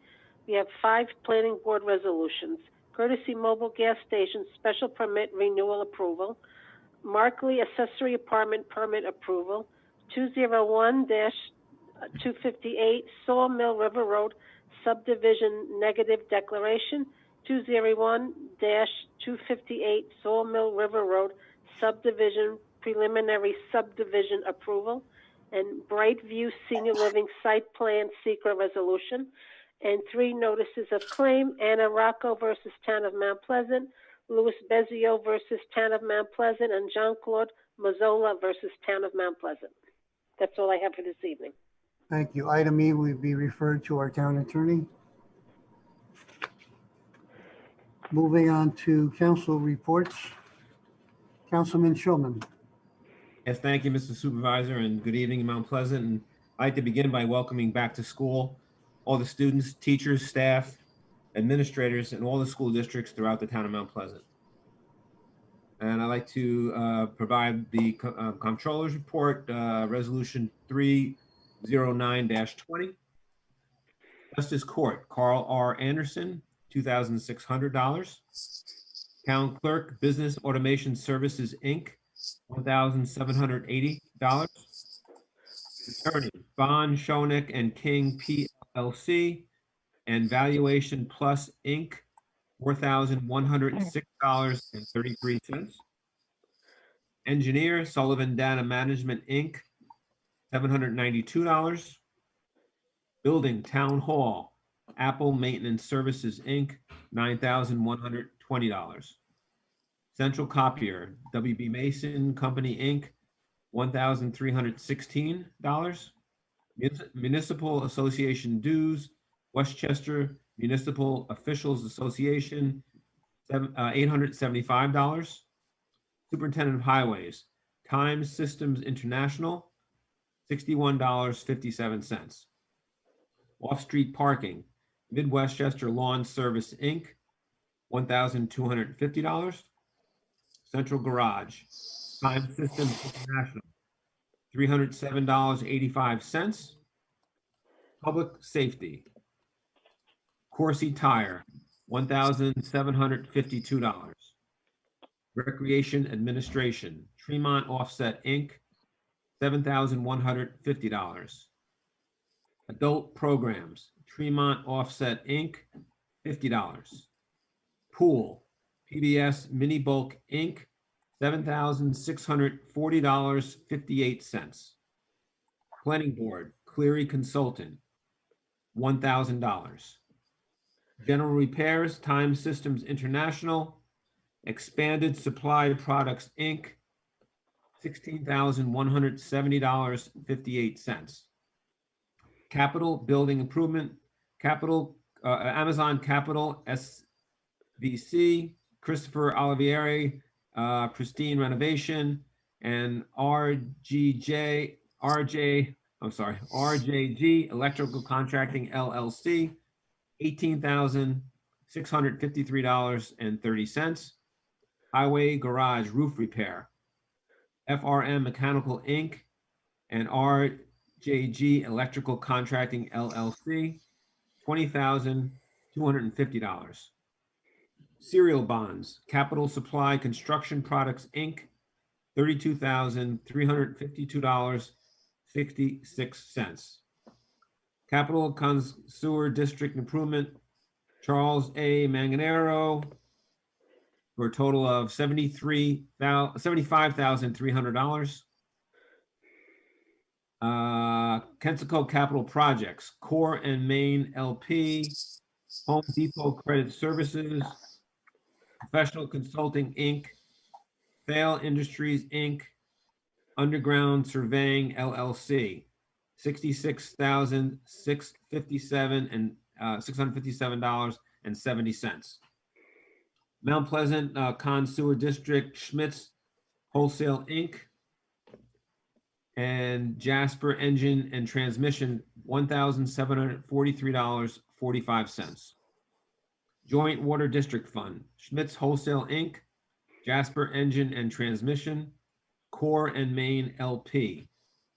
We have 5 planning board resolutions. Courtesy Mobile Gas Station Special Permit Renewal Approval. Markley Accessory Apartment Permit Approval. 201-258 Sawmill River Road Subdivision Negative Declaration. 201-258 Sawmill River Road Subdivision Preliminary Subdivision Approval. And Brightview Senior Living Site Plan Secret Resolution, and 3 notices of claim: Anna Rocco versus Town of Mount Pleasant, Louis Bezio versus Town of Mount Pleasant, and Jean-Claude Mazzola versus Town of Mount Pleasant. That's all I have for this evening. Thank you. Item E will be referred to our town attorney. Moving on to council reports. Councilman Shulman. Yes, thank you, Mr. Supervisor, and good evening, Mount Pleasant. And I'd like to begin by welcoming back to school all the students, teachers, staff, administrators, and all the school districts throughout the town of Mount Pleasant. And I'd like to provide the comptroller's report, resolution 309-20. Justice Court, Carl R. Anderson, $2,600. Town Clerk, Business Automation Services, Inc., $1,780. Attorney, Bond, Schoeneck and King, PLC, and Valuation Plus, Inc., $4,106.33. Engineer, Sullivan Data Management, Inc., $792. Building, Town Hall, Apple Maintenance Services, Inc., $9,120. Central Copier, WB Mason Company, Inc., $1,316. Municipal Association dues, Westchester Municipal Officials Association, $875. Superintendent of Highways, Time Systems International, $61.57. Off-street parking, Midwestchester Lawn Service, Inc., $1,250. Central Garage, Time Systems International, $307.85. Public Safety, Corsi Tire, $1,752. Recreation Administration, Tremont Offset, Inc., $7,150. Adult Programs, Tremont Offset, Inc., $50. Pool, PBS Mini Bulk, Inc., $7,640.58. Planning Board, Cleary Consultant, $1,000. General Repairs, Time Systems International, Expanded Supply Products, Inc., $16,170.58. Capital Building Improvement, Amazon Capital, SVC, Christopher Olivieri, Pristine Renovation, and RJG Electrical Contracting, LLC, $18,653.30. Highway Garage Roof Repair, FRM Mechanical, Inc., and RJG Electrical Contracting, LLC, $20,250. Serial Bonds, Capital Supply Construction Products, Inc., $32,352.66. Capital Sewer District Improvement, Charles A. Manganero, for a total of $75,300. Kensico Capital Projects, Core and Main LP, Home Depot Credit Services, Professional Consulting, Inc., Thale Industries, Inc., Underground Surveying, LLC, $66,657.70. Mount Pleasant Con Sewer District, Schmitz Wholesale, Inc., and Jasper Engine and Transmission, $1,743.45. Joint Water District Fund, Schmitz Wholesale, Inc., Jasper Engine and Transmission, Core and Main LP,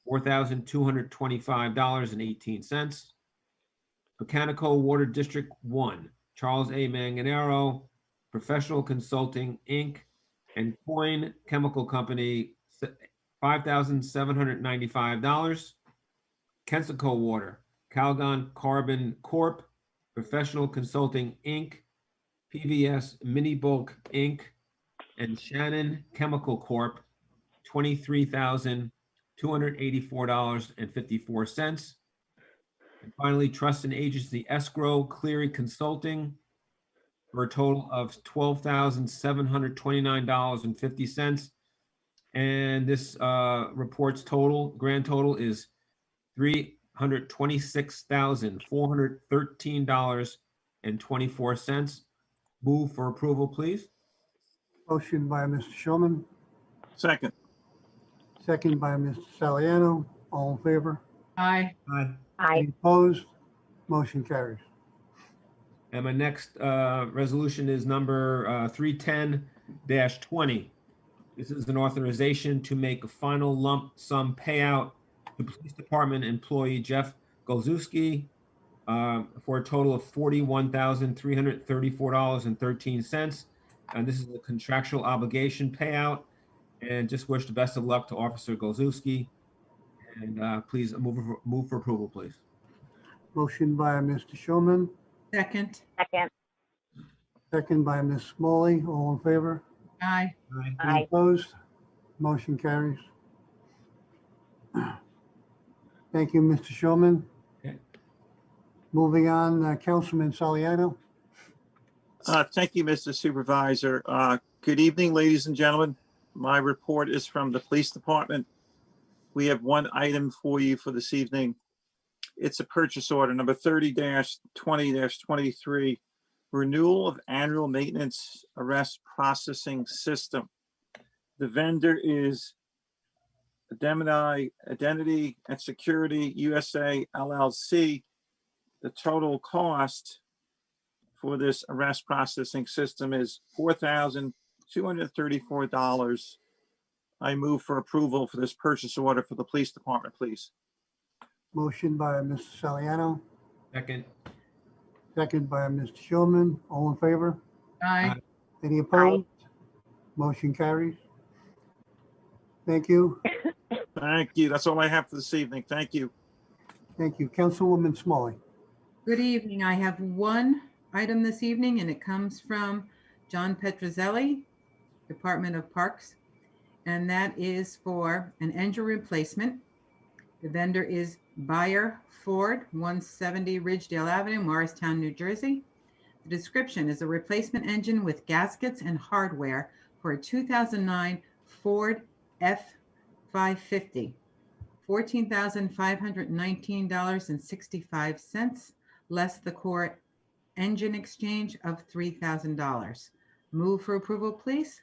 $4,225.18. Mechanical Water District 1, Charles A. Manganero, Professional Consulting, Inc., and Coin Chemical Company, $5,795. Kensico Water, Calgon Carbon Corp., Professional Consulting, Inc., PVS Mini Bulk, Inc., and Shannon Chemical Corp., $23,284.54. And finally, Trust and Agency Escrow, Cleary Consulting, for a total of $12,729.50. And this report's grand total is $326,413.24. Move for approval, please. Motion by Mr. Shulman, Second. second by Mr. Saliano. All in favor? Aye. Aye. Any opposed? Motion carries. And my next resolution is number 310-20. This is an authorization to make a final lump sum payout to Police Department employee Jeff Golzewski for a total of $41,334.13. And this is a contractual obligation payout. And just wish the best of luck to Officer Golzewski. And please move for approval, please. Motion by Mr. Showman, Second. Second. second by Ms. Smalley. All in favor? Aye. Any Aye. opposed? Motion carries. Thank you, Mr. Showman. Okay. Moving on, Councilman Saliano. Thank you, Mr. Supervisor. Good evening, ladies and gentlemen. My report is from the Police Department. We have one item for you for this evening. It's a purchase order number 30-20-23, renewal of annual maintenance arrest processing system. The vendor is Identity and Security USA LLC. The total cost for this arrest processing system is $4,234. I move for approval for this purchase order for the police department, please. Motion by Mr. Saliano, Second. second by Mr. Showman. All in favor? Aye. Any opposed? Motion carries. Thank you. Thank you. That's all I have for this evening. Thank you. Thank you. Councilwoman Smalley. Good evening. I have one item this evening, and it comes from John Petrozelli, Department of Parks, and that is for an engine replacement. The vendor is Bayer Ford, 170 Ridgedale Avenue, Morristown, New Jersey. The description is a replacement engine with gaskets and hardware for a 2009 Ford F550, $14,519.65, less the core engine exchange of $3,000. Move for approval, please.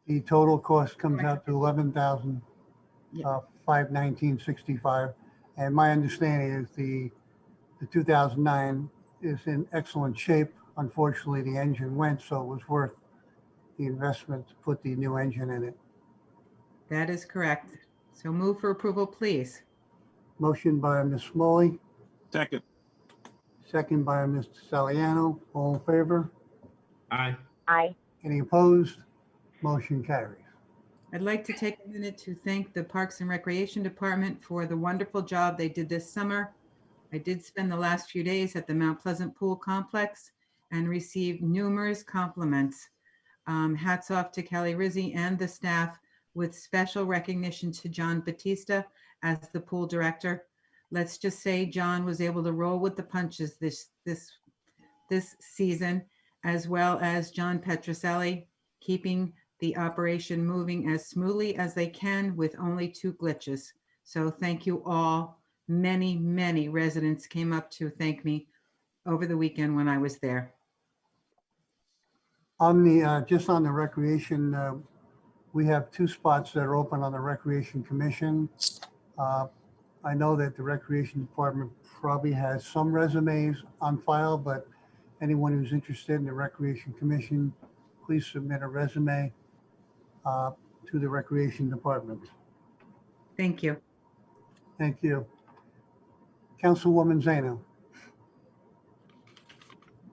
The total cost comes out to $11,519.65. And my understanding is the 2009 is in excellent shape. Unfortunately, the engine went, so it was worth the investment to put the new engine in it. That is correct. So move for approval, please. Motion by Ms. Smalley, Second. second by Mr. Saliano. All in favor? Aye. Aye. Any opposed? Motion carries. I'd like to take a minute to thank the Parks and Recreation Department for the wonderful job they did this summer. I did spend the last few days at the Mount Pleasant Pool Complex and received numerous compliments. Hats off to Kelly Rizzi and the staff, with special recognition to John Batista as the pool director. Let's just say John was able to roll with the punches this season, as well as John Petrozelli, keeping the operation moving as smoothly as they can with only 2 glitches. So thank you all. Many, many residents came up to thank me over the weekend when I was there. On the, just on the recreation, we have 2 spots that are open on the Recreation Commission. I know that the Recreation Department probably has some resumes on file, but anyone who's interested in the Recreation Commission, please submit a resume to the Recreation Department. Thank you. Thank you. Councilwoman Zaino.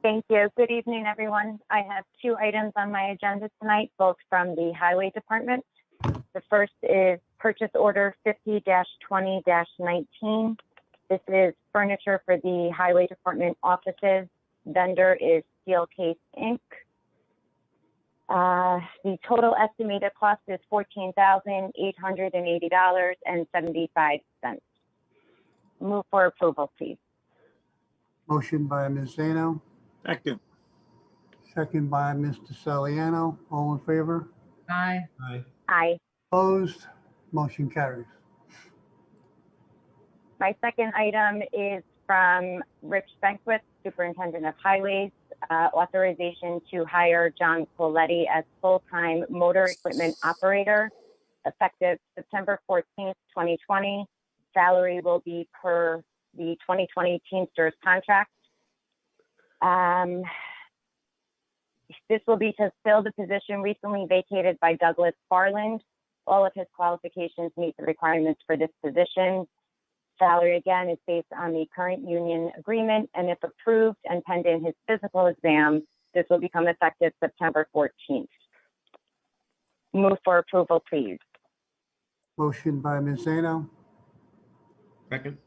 Thank you. Good evening, everyone. I have 2 items on my agenda tonight, both from the Highway Department. The first is purchase order 50-20-19. This is furniture for the Highway Department offices. Vendor is Steelcase Inc. The total estimated cost is $14,880.75. Move for approval, please. Motion by Ms. Zaino, Second. second by Mr. Saliano. All in favor? Aye. Aye. Aye. Opposed? Motion carries. My second item is from Rich Banquet, Superintendent of Highways, authorization to hire John Coletti as full-time motor equipment operator, effective September 14th, 2020. Salary will be per the 2020 Teamsters contract. This will be to fill the position recently vacated by Douglas Farland. All of his qualifications meet the requirements for this position. Salary again is based on the current union agreement, and if approved and pending his physical exam, this will become effective September 14th. Move for approval, please. Motion by Ms. Zano, Second.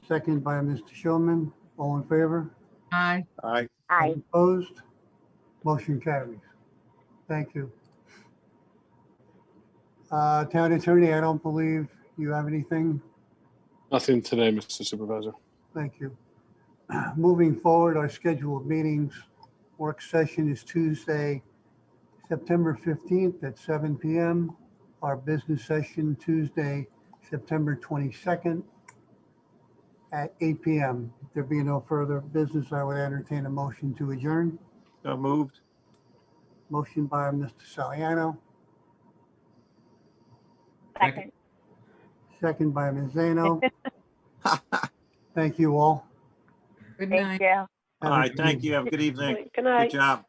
second by Mr. Showman. All in favor? Aye. Aye. Aye. Opposed? Motion carries. Thank you. Town Attorney, I don't believe you have anything. Nothing today, Mr. Supervisor. Thank you. Moving forward, our scheduled meetings, work session is Tuesday, September 15th at 7 p.m. Our business session Tuesday, September 22nd at 8 p.m. If there be no further business, I would entertain a motion to adjourn. So moved. Motion by Mr. Saliano, Second. second by Ms. Zano. Thank you all. Good Thank night. you. Have All a right, good thank evening. you. Have a good evening. Good night. Good job.